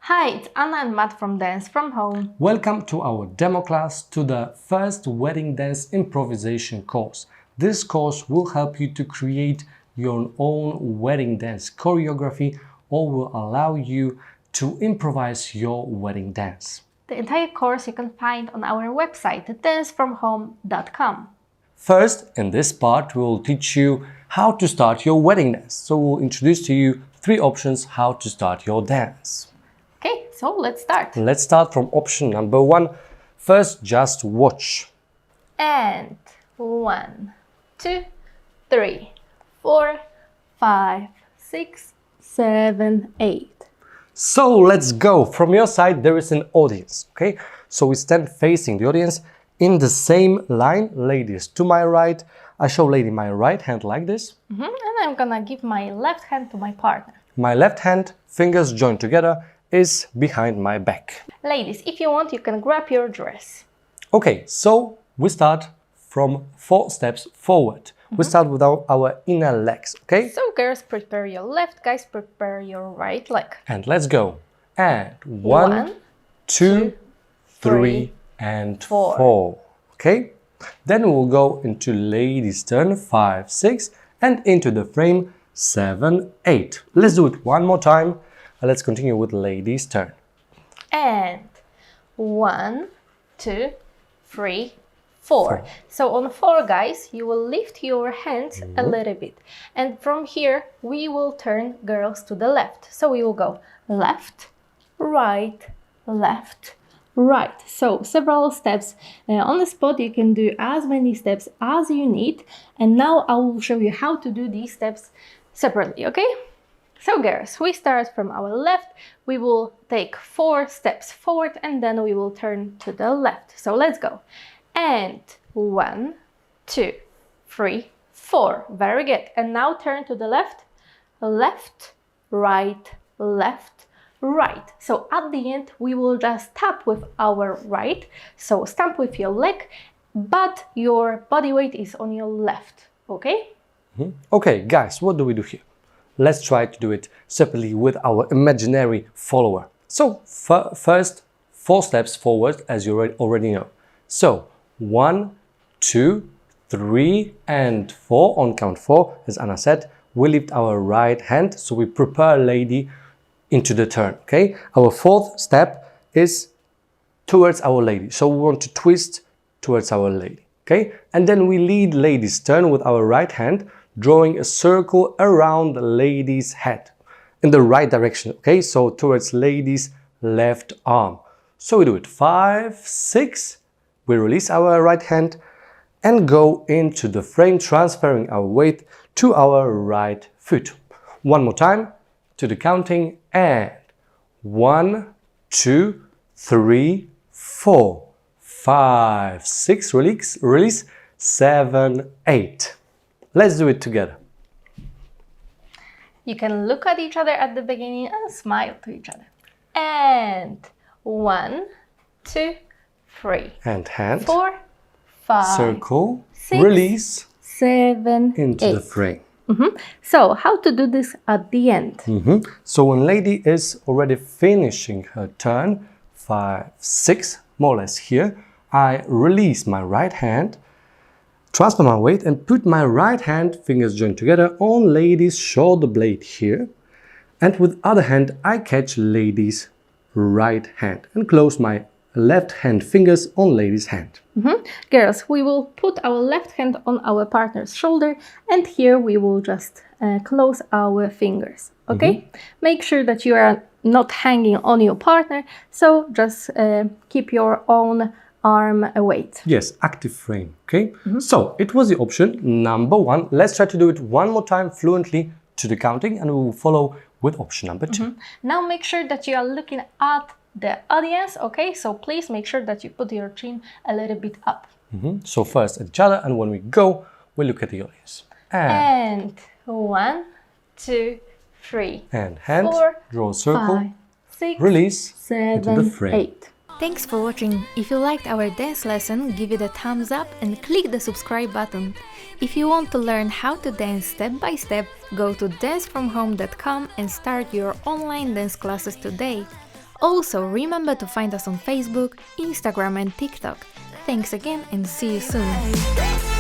Hi, it's Anna and Matt from Dance From Home. Welcome to our demo class to the first wedding dance improvisation course. This course will help you to create your own wedding dance choreography or will allow you to improvise your wedding dance. The entire course you can find on our website, dancefromhome.com. First, in this part, we will teach you how to start your wedding dance. So we'll introduce to you 3 options how to start your dance. Okay, so let's start. Let's start from option number 1. First, just watch. And 1, 2, 3, 4, 5, 6, 7, 8. So let's go. From your side, there is an audience, okay? So we stand facing the audience in the same line. Ladies to my right. I show lady my right hand like this. And I'm gonna give my left hand to my partner. My left hand, fingers joined together, is behind my back. Ladies, if you want, you can grab your dress. Okay, so we start from 4 steps forward. We start with our inner legs, okay? So girls, prepare your left, guys, prepare your right leg. And let's go. And 1, 2, 3, and 4. Okay? Then we will go into ladies turn 5, 6, and into the frame 7, 8. Let's do it one more time. Let's continue with ladies turn. And 1, 2, 3, 4. So on 4, guys, you will lift your hands a little bit. And from here, we will turn girls to the left. So we will go left, right, left, right. So several steps. On the spot, you can do as many steps as you need. And now I will show you how to do these steps separately, okay? So girls, we start from our left, we will take 4 steps forward and then we will turn to the left. So let's go. And 1, 2, 3, 4. Very good. And now turn to the left, left, right, left, right. So at the end, we will just tap with our right. So stamp with your leg, but your body weight is on your left, okay? Okay, guys, what do we do here? Let's try to do it separately with our imaginary follower. So first 4 steps forward, as you already know. So 1, 2, 3, and 4. On count 4, as Anna said, we lift our right hand. So we prepare lady into the turn. Okay. Our 4th step is towards our lady. So we want to twist towards our lady. Okay. And then we lead lady's turn with our right hand, drawing a circle around the lady's head in the right direction, okay? So towards lady's left arm. So we do it 5, 6, we release our right hand and go into the frame, transferring our weight to our right foot. One more time to the counting and 1, 2, 3, 4, 5, 6, release, 7, 8. Let's do it together. You can look at each other at the beginning and smile to each other. And 1, 2, 3. And hand. 4, 5. Circle. 6, release. 7, into 8. the frame. So how to do this at the end? So when lady is already finishing her turn, 5, 6, more or less here, I release my right hand, transfer my weight and put my right hand, fingers joined together, on lady's shoulder blade here. And with other hand, I catch lady's right hand and close my left hand fingers on lady's hand. Girls, we will put our left hand on our partner's shoulder and here we will just close our fingers, okay? Make sure that you are not hanging on your partner, so just keep your own arm weight. Yes, active frame, okay? So it was the option number 1. Let's try to do it one more time fluently to the counting and we will follow with option number 2. Now make sure that you are looking at the audience, okay? So please make sure that you put your chin a little bit up. So first at each other and when we go, we look at the audience. And 1, 2, 3. And hand, 4, draw a circle, 5, 6, release 7, into the frame. 8. Thanks for watching. If you liked our dance lesson, give it a thumbs up and click the subscribe button. If you want to learn how to dance step by step, go to dancefromhome.com and start your online dance classes today. Also, remember to find us on Facebook, Instagram and TikTok. Thanks again and see you soon!